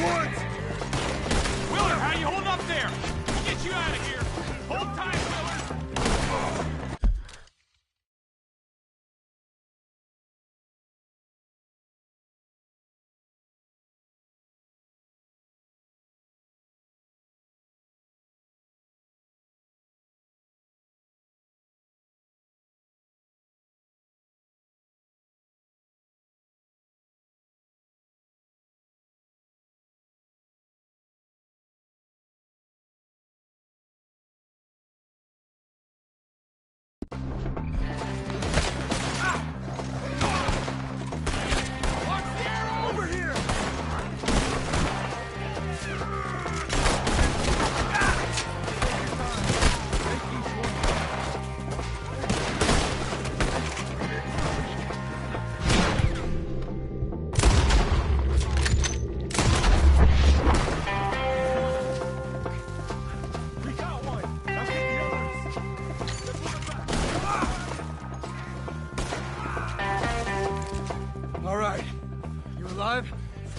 woods! Willard, how you holding up there? We'll get you out of here. Hold tight, Willard.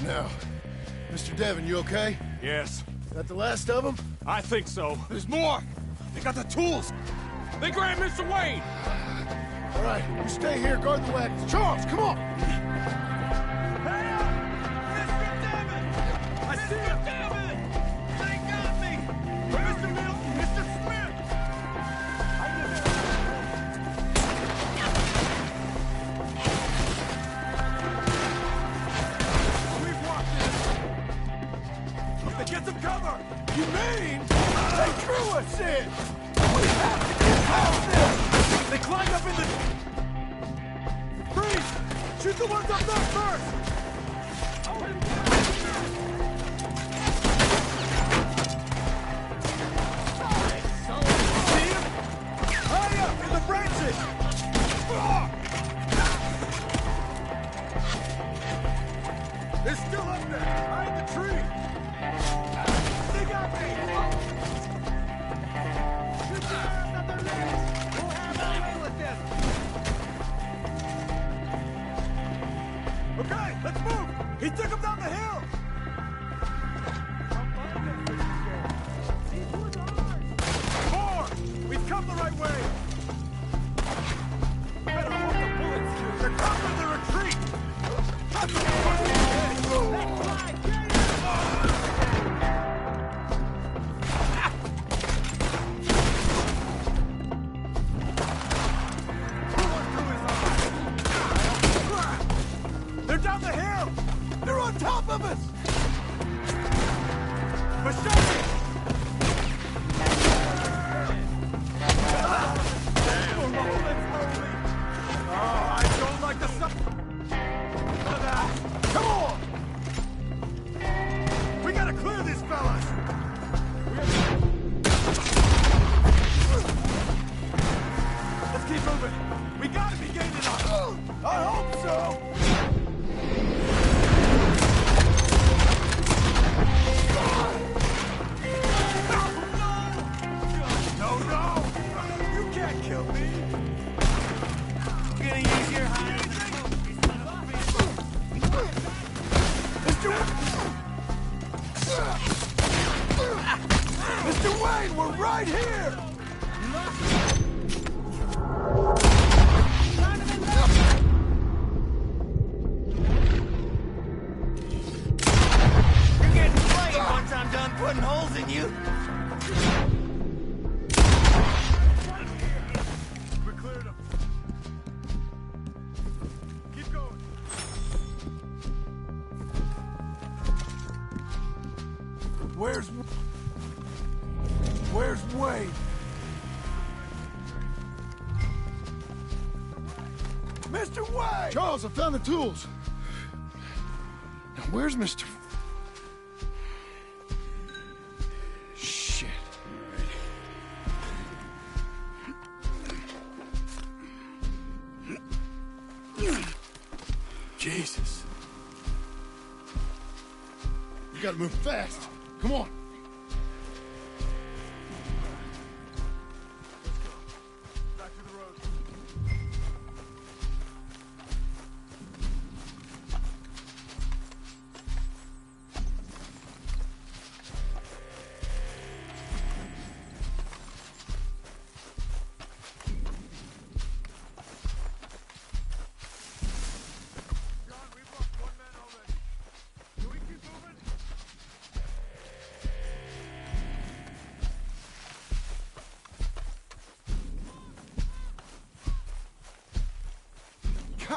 Now, Mr. Devon, you okay? Yes. That the last of them? I think so. There's more! They got the tools! They grabbed Mr. Wayne! All right, you stay here, guard the wagons. Charles, come on! Hey up! Mr. Devon! I see him! Devon! They got me! Mr. Milton! Mr. Smith! Get some cover! You mean they drew us in? We have to get past them! They climbed up in the... Freeze! Shoot the ones up there first! See him? Hurry up! In the branches! They're still up there! Behind the tree! They got me! Shoot the arms at their legs! We'll have our way with them! Okay, let's move! He took him down the hill! More! We've come the right way! Better hold the bullets! They're covering the retreat! Let's fly! Down the hill! They're on top of us! Machete! Oh, I don't like the sun. Come on! We gotta clear these fellas! Let's keep moving! We gotta be gaining on. I hope so! Kill me! Gonna use your hide. Mr. Wayne, we're right here! You're getting flayed once I'm done putting holes in you. Where's Wayne? Mr. Wayne! Charles, I found the tools. Now, where's Mr... Shit. Jesus. You gotta move fast. Come on.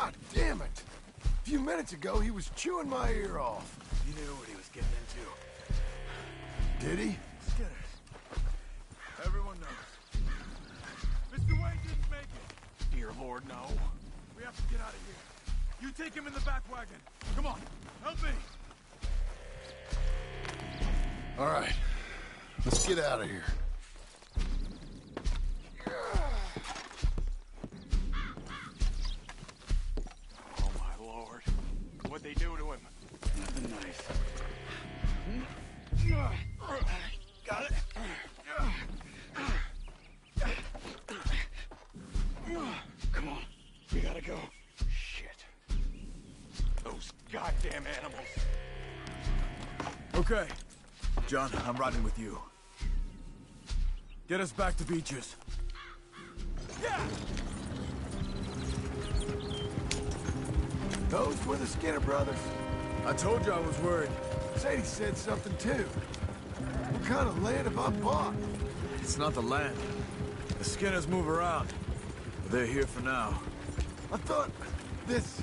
God damn it! A few minutes ago, he was chewing my ear off. He knew what he was getting into. Did he? Skinner. Everyone knows. Mr. Wayne didn't make it. Dear Lord, no. We have to get out of here. You take him in the back wagon. Come on, help me. All right. Let's get out of here. Oh, my Lord. What'd they do to him? Nothing nice. Got it. Come on. We gotta go. Shit. Those goddamn animals. Okay. John, I'm riding with you. Get us back to Beaches. Yeah! Those were the Skinner brothers. I told you I was worried. Sadie said something too. What kind of land have I bought? It's not the land. The Skinners move around. But they're here for now. I thought this...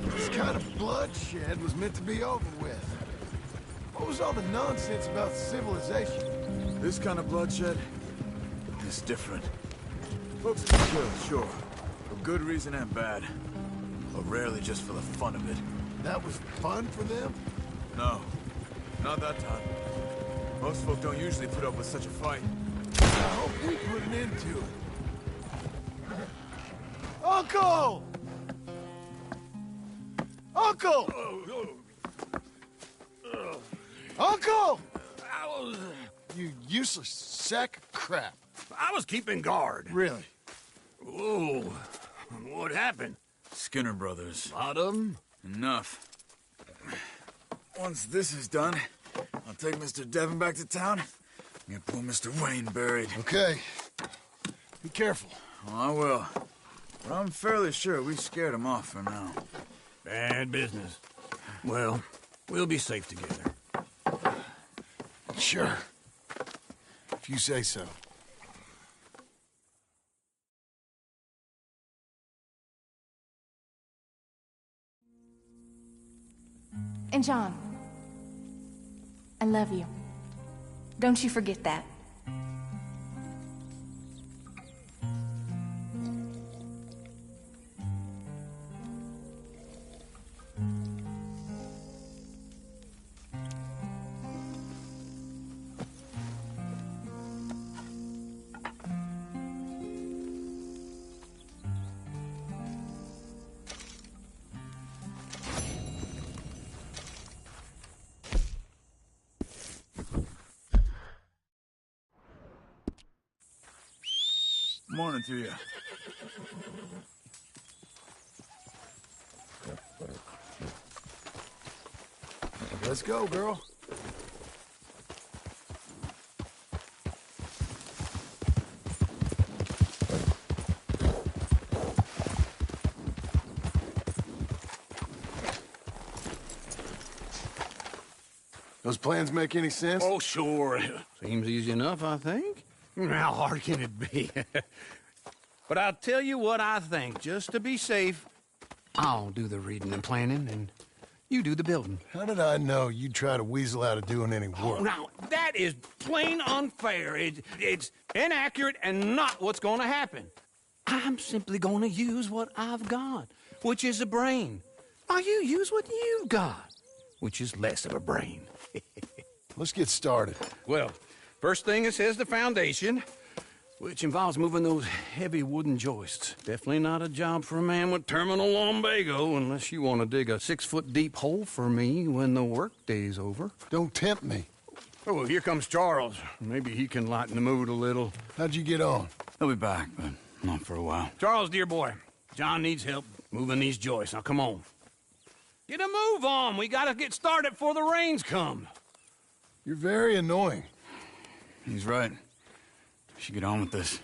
This kind of bloodshed was meant to be over with. What was all the nonsense about civilization? This kind of bloodshed is different. Folks have been killed, sure. For good reason and bad. But rarely just for the fun of it. That was fun for them? No. Not that time. Most folk don't usually put up with such a fight. I hope we put an end to it. Uncle! Uncle! Uncle! You useless sack of crap. I was keeping guard. Really? Whoa. What happened? Skinner brothers. Lot of them? Enough. Once this is done, I'll take Mr. Devon back to town and get poor Mr. Wayne buried. Okay. Be careful. Oh, I will. But I'm fairly sure we scared him off for now. Bad business. Well, we'll be safe together. Sure. If you say so. And John, I love you. Don't you forget that. Morning to you. Let's go, girl. Those plans make any sense? Oh, sure. Seems easy enough, I think. How hard can it be? But I'll tell you what I think. Just to be safe, I'll do the reading and planning, and you do the building. How did I know you'd try to weasel out of doing any Oh, work? now, that is plain unfair. It's inaccurate and not what's going to happen. I'm simply going to use what I've got, which is a brain. Now, you use what you've got, which is less of a brain. Let's get started. Well, first thing it says the foundation, which involves moving those heavy wooden joists. Definitely not a job for a man with terminal lumbago, unless you want to dig a 6-foot deep hole for me when the workday's over. Don't tempt me. Oh, here comes Charles. Maybe he can lighten the mood a little. How'd you get on? He'll be back, but not for a while. Charles, dear boy, John needs help moving these joists. Now, come on. Get a move on. We gotta get started before the rains come. You're very annoying. He's right. We should get on with this.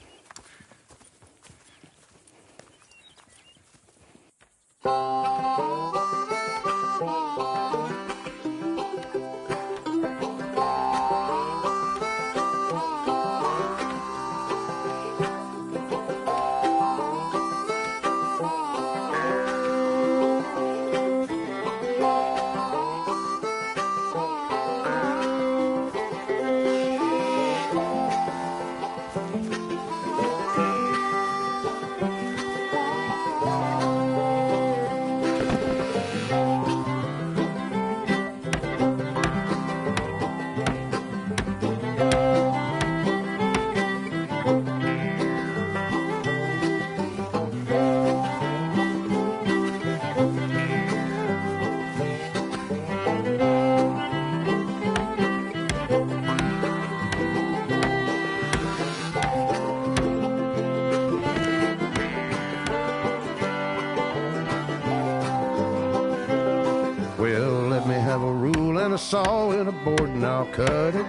saw in a board and I'll cut it.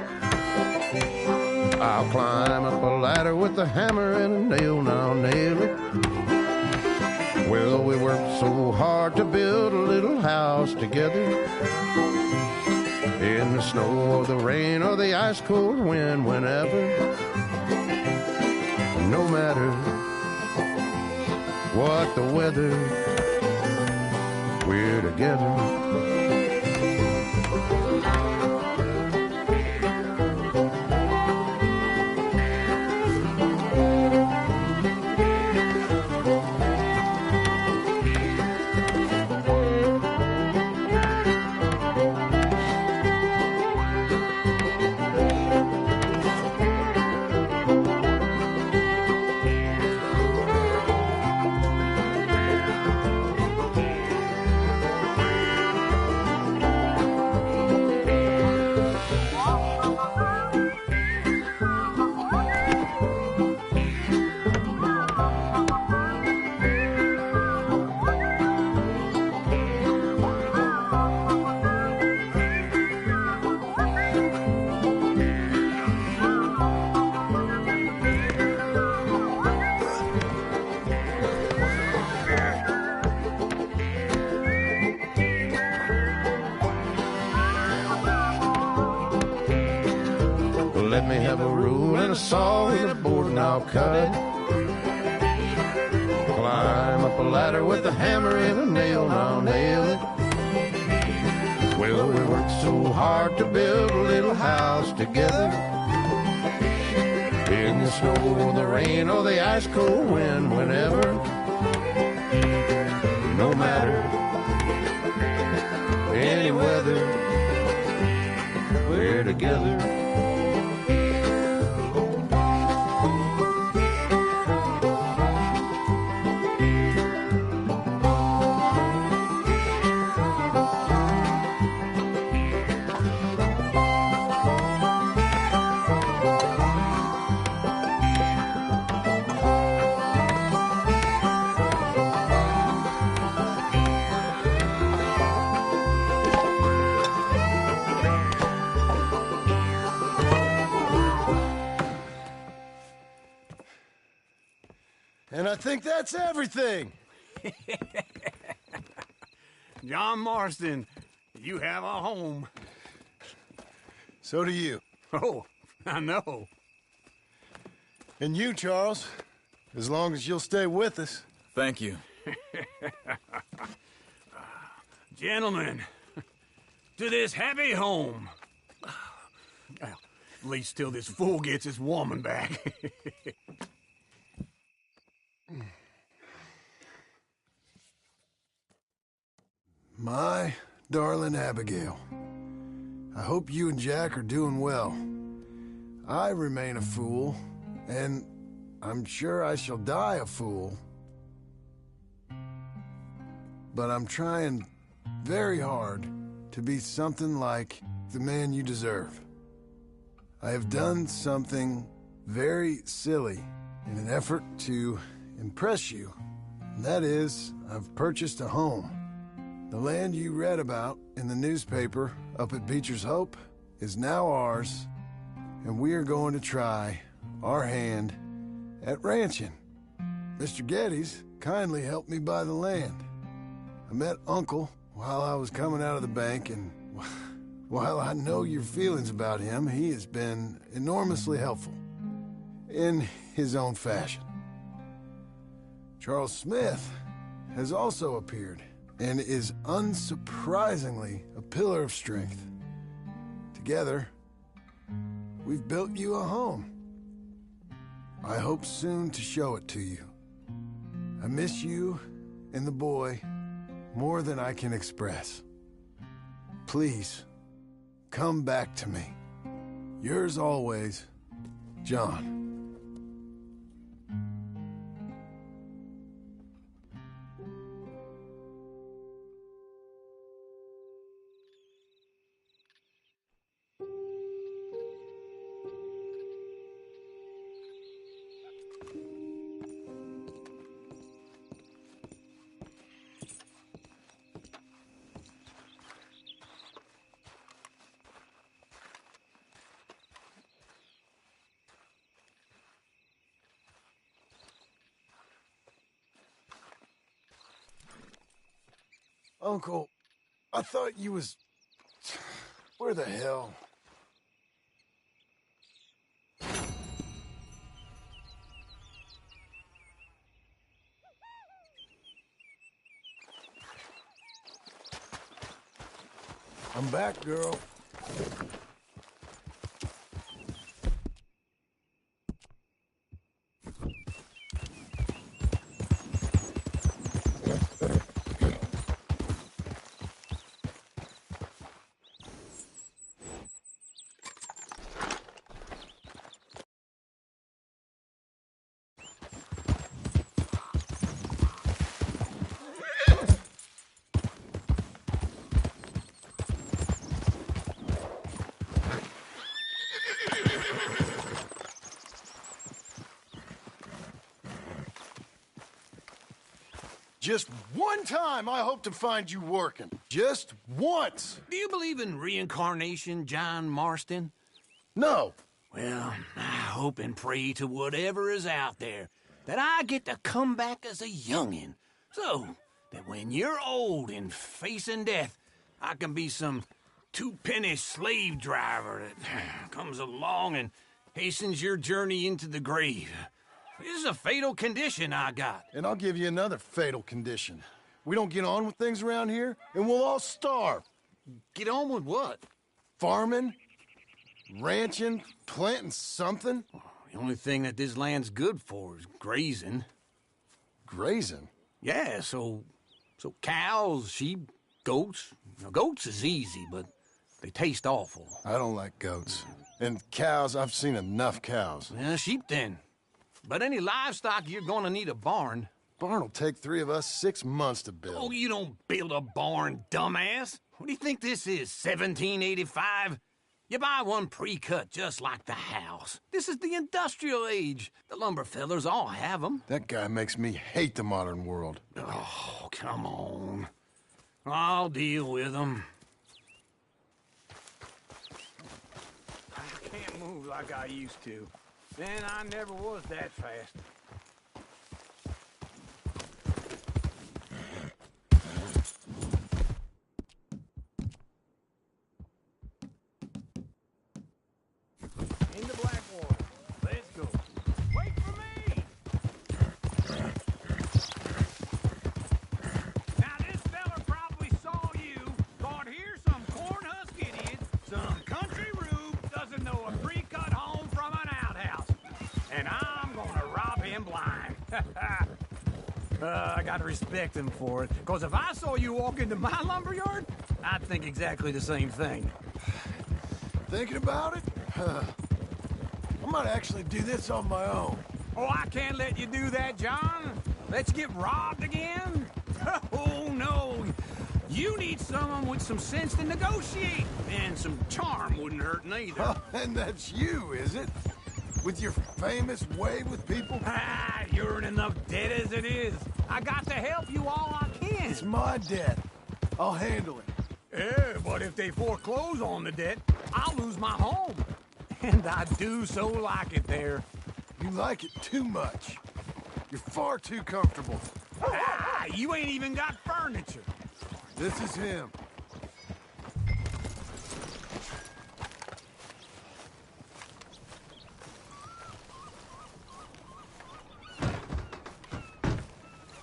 I'll climb up a ladder with a hammer and a nail and I'll nail it. Well, we worked so hard to build a little house together. In the snow or the rain or the ice cold wind, whenever. No matter what the weather, we're together. Let me have a rule and a saw and a board and I'll cut it. Climb up a ladder with a hammer and a nail and I'll nail it. Well, we worked so hard to build a little house together. In the snow or the rain or the ice cold wind, whenever. No matter any weather, we're together. And I think that's everything. John Marston, you have a home. So do you. Oh, I know. And you, Charles. As long as you'll stay with us. Thank you. Gentlemen, to this happy home. Well, at least till this fool gets his woman back. My darling Abigail, I hope you and Jack are doing well. I remain a fool, and I'm sure I shall die a fool. But I'm trying very hard to be something like the man you deserve. I have done something very silly in an effort to impress you. And that is, I've purchased a home. The land you read about in the newspaper up at Beecher's Hope is now ours, and we are going to try our hand at ranching. Mr. Geddes kindly helped me buy the land. I met Uncle while I was coming out of the bank, and while I know your feelings about him, he has been enormously helpful in his own fashion. Charles Smith has also appeared and is unsurprisingly a pillar of strength. Together, we've built you a home. I hope soon to show it to you. I miss you and the boy more than I can express. Please, come back to me. Yours always, John. Uncle, I thought you was... Where the hell? I'm back, girl. Just one time I hope to find you working. Just once. Do you believe in reincarnation, John Marston? No. Well, I hope and pray to whatever is out there that I get to come back as a youngin', so that when you're old and facing death, I can be some two-penny slave driver that comes along and hastens your journey into the grave. This is a fatal condition I got. And I'll give you another fatal condition. We don't get on with things around here, and we'll all starve. Get on with what? Farming, ranching, planting something. The only thing that this land's good for is grazing. Grazing? Yeah, so cows, sheep, goats. Now, goats is easy, but they taste awful. I don't like goats. And cows, I've seen enough cows. Sheep then. But any livestock, you're gonna need a barn. Barn will take 3 of us 6 months to build. Oh, you don't build a barn, dumbass. What do you think this is, 1785? You buy one pre-cut just like the house. This is the industrial age. The lumber fellers all have them. That guy makes me hate the modern world. Oh, come on. I'll deal with them. I can't move like I used to. Man, I never was that fast. Into Blackwater. Let's go. Wait for me! Now, this fella probably saw you, thought here's some corn husk idiot, some country rube, doesn't know a pre-cut home from an outhouse. And I'm gonna rob him blind. I gotta respect him for it, because if I saw you walk into my lumberyard, I'd think exactly the same thing. Thinking about it? I might actually do this on my own. Oh, I can't let you do that, John. Let's get robbed again? Oh, no. You need someone with some sense to negotiate, and some charm wouldn't hurt neither. And that's you, is it? With your famous way with people? You're in enough debt as it is. I got to help you all I can. It's my debt. I'll handle it. Yeah, but if they foreclose on the debt, I'll lose my home. And I do so like it there. You like it too much. You're far too comfortable. You ain't even got furniture. This is him.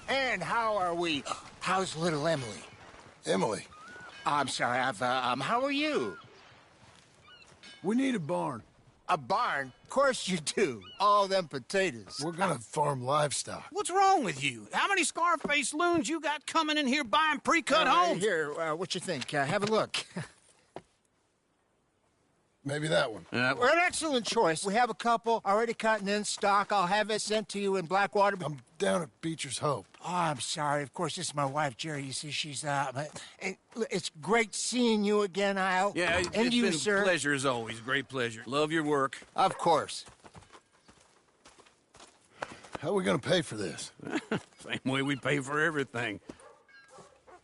And how are we? How's little Emily? Emily, I'm sorry, how are you? we need a barn. A barn? Of course you do. All them potatoes. We're gonna farm livestock. What's wrong with you? How many Scarface loons you got coming in here buying pre-cut homes? Here, what you think? Have a look. Maybe that one. We're an excellent choice. We have a couple already cut and in stock. I'll have it sent to you in Blackwater. I'm down at Beecher's Hope. Oh, I'm sorry. Of course, this is my wife, Jerry. You see, she's, it's great seeing you again, Al. Yeah, and it's you, been sir. a pleasure as always. Great pleasure. Love your work. Of course. How are we gonna pay for this? Same way we pay for everything.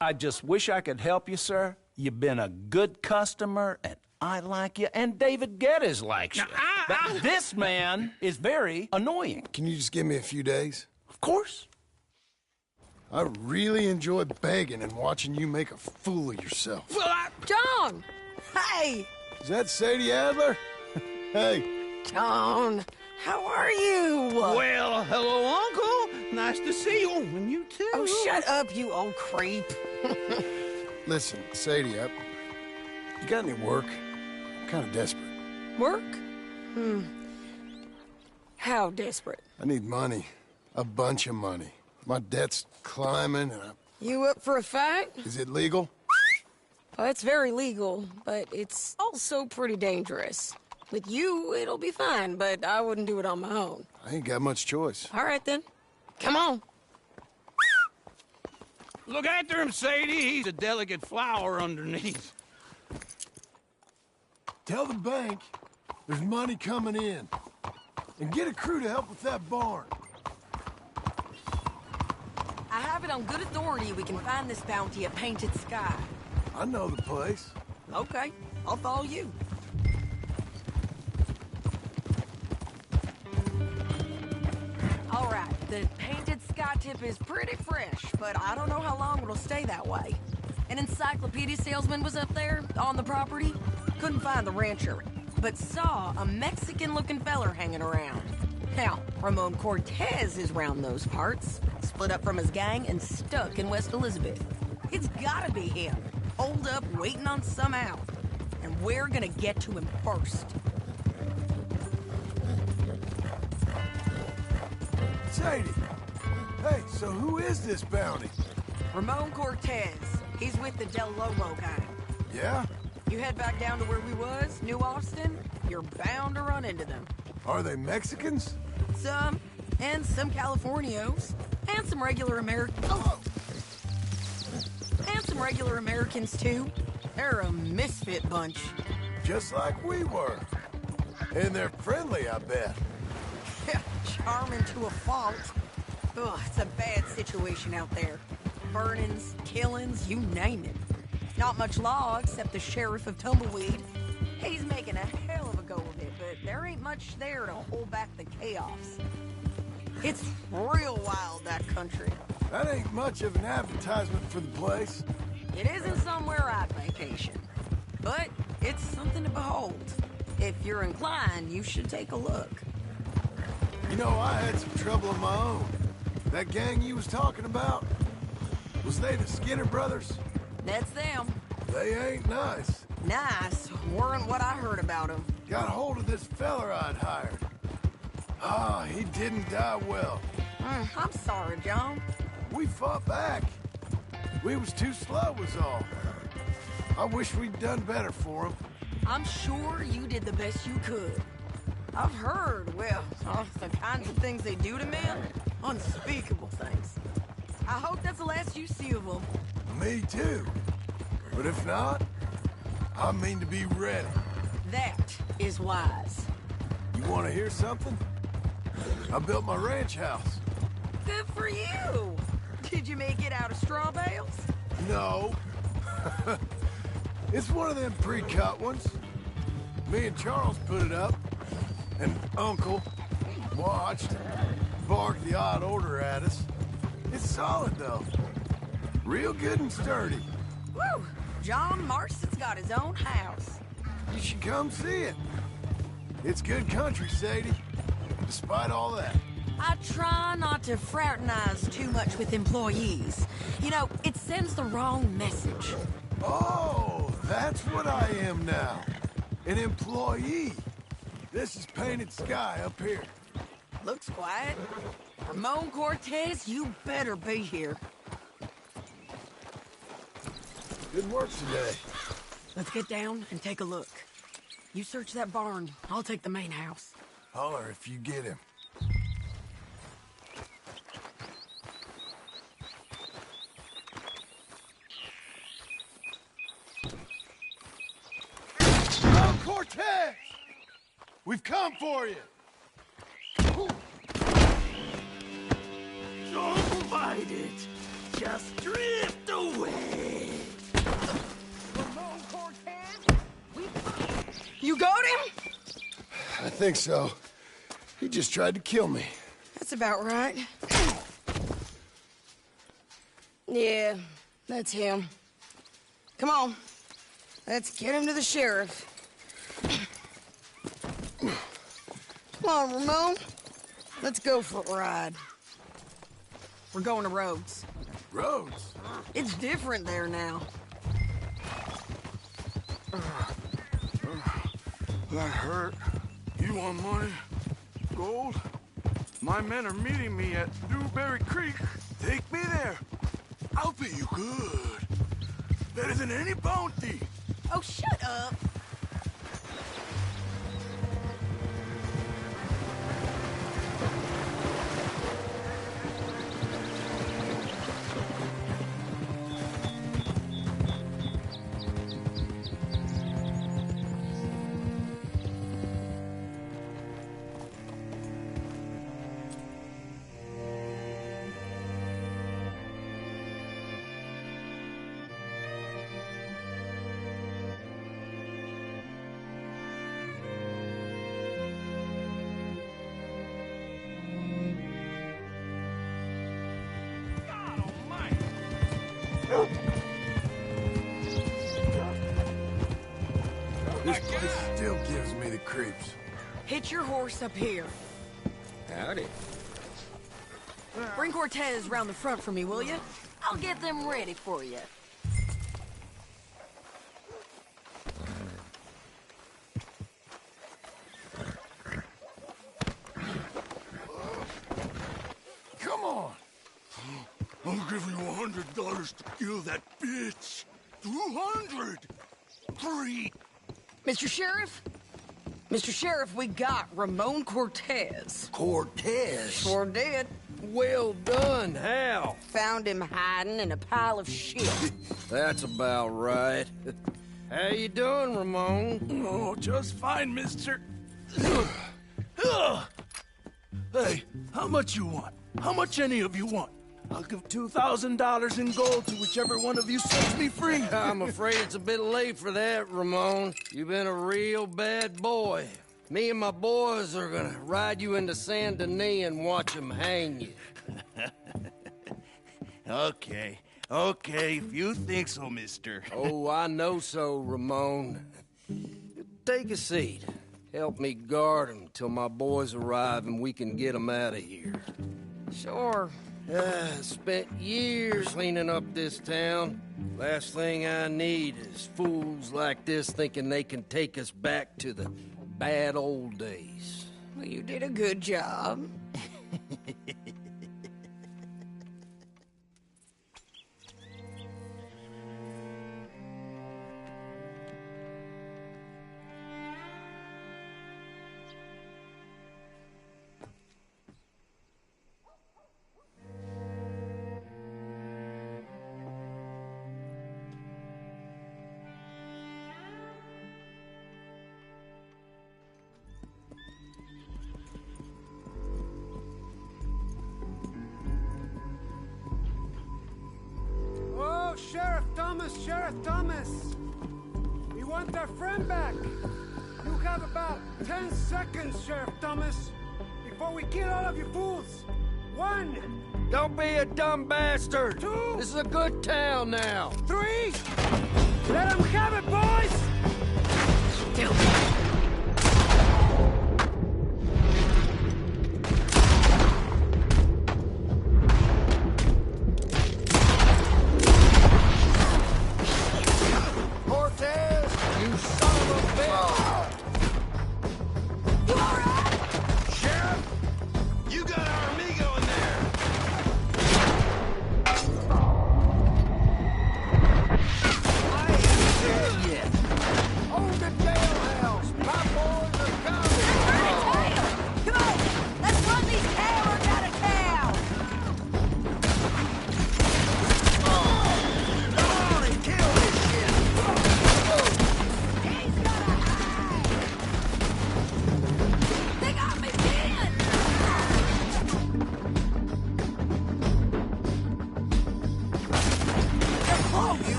I just wish I could help you, sir. You've been a good customer, and I like you, and David Geddes likes you. But this man is very annoying. Can you just give me a few days? Of course. I really enjoy begging and watching you make a fool of yourself. Well, John! Hey! Is that Sadie Adler? Hey. John, how are you? well, hello, Uncle. Nice to see you. And you too. Oh, shut up, you old creep. Listen, Sadie, you got any work? I'm kind of desperate. Work? How desperate? I need money. A bunch of money. My debt's climbing and You up for a fight? Is it legal? Well, it's very legal, but it's also pretty dangerous. With you, it'll be fine, but I wouldn't do it on my own. I ain't got much choice. All right, then. Come on. Look after him, Sadie. He's a delicate flower underneath. Tell the bank there's money coming in. And get a crew to help with that barn. I have it on good authority we can find this bounty at Painted Sky. I know the place. Okay, I'll follow you. All right, the Painted Sky tip is pretty fresh, but I don't know how long it'll stay that way. An encyclopedia salesman was up there on the property. Couldn't find the rancher, but saw a Mexican-looking feller hanging around. Now, Ramon Cortez is round those parts, split up from his gang and stuck in West Elizabeth. It's gotta be him, holed up waiting on some out. And we're gonna get to him first. Sadie! Hey, so who is this bounty? Ramon Cortez. He's with the Del Lomo gang. Yeah? You head back down to where we was, New Austin, you're bound to run into them. Are they Mexicans? Some, and some Californios, and some regular Americans. Oh. And some regular Americans, too. They're a misfit bunch. Just like we were. And they're friendly, I bet. Charming to a fault. Ugh, it's a bad situation out there. Burnings, killings, you name it. Not much law except the sheriff of Tumbleweed. He's making a hell of a go of it, but there ain't much there to hold back the chaos. It's real wild, that country. That ain't much of an advertisement for the place. It isn't somewhere I'd vacation, but it's something to behold. If you're inclined, you should take a look. You know, I had some trouble of my own. That gang you was talking about, was they the Skinner brothers? That's them. They ain't nice. Nice weren't what I heard about them. Got hold of this feller I'd hired. Ah, he didn't die well. I'm sorry, John. We fought back. We was too slow was all. I wish we'd done better for him. I'm sure you did the best you could. I've heard, well, the kinds of things they do to men. Unspeakable things. I hope that's the last you see of them. Me too. But if not, I mean to be ready. That is wise. You want to hear something? I built my ranch house. Good for you. Did you make it out of straw bales? No. It's one of them pre-cut ones. Me and Charles put it up. And Uncle watched, barked the odd order at us. It's solid, though. Real good and sturdy. Woo! John Marston's got his own house. You should come see it. It's good country, Sadie. Despite all that. I try not to fraternize too much with employees. You know, it sends the wrong message. Oh, that's what I am now. An employee. This is Painted Sky up here. Looks quiet. Ramon Cortez, you better be here. Good work today. Let's get down and take a look. You search that barn. I'll take the main house. Holler if you get him. Oh, Cortez! We've come for you! Don't fight it. Just drift away. You got him? I think so. He just tried to kill me. That's about right. Yeah, that's him. Come on. Let's get him to the sheriff. Come on, Ramon. Let's go for a ride. We're going to Rhodes. Rhodes? It's different there now. That hurt. You want money? Gold? My men are meeting me at Newberry Creek. Take me there. I'll pay you good. Better than any bounty. Oh, shut up. This place still gives me the creeps. Hitch your horse up here. Howdy. Bring Cortez round the front for me, will you? I'll get them ready for you. Come on. I'll give you $100 to kill that bitch. 200. 3. Mr. Sheriff? Mr. Sheriff, we got Ramon Cortez. Cortez? Sure did. Well done, Hal. Found him hiding in a pile of shit. That's about right. How you doing, Ramon? Oh, just fine, mister. Hey, how much you want? How much any of you want? I'll give $2,000 in gold to whichever one of you sets me free. I'm afraid it's a bit late for that, Ramon. You've been a real bad boy. Me and my boys are gonna ride you into Saint Denis and watch them hang you. Okay, if you think so, mister. Oh, I know so, Ramon. Take a seat. Help me guard them till my boys arrive and we can get them out of here. Sure. Spent years cleaning up this town. Last thing I need is fools like this thinking they can take us back to the bad old days. Well, you did a good job. Oh, Sheriff Thomas! We want our friend back! You have about 10 seconds, Sheriff Thomas, before we kill all of you fools! 1! Don't be a dumb bastard! 2! This is a good town now! 3! Let them have it, boys! Still.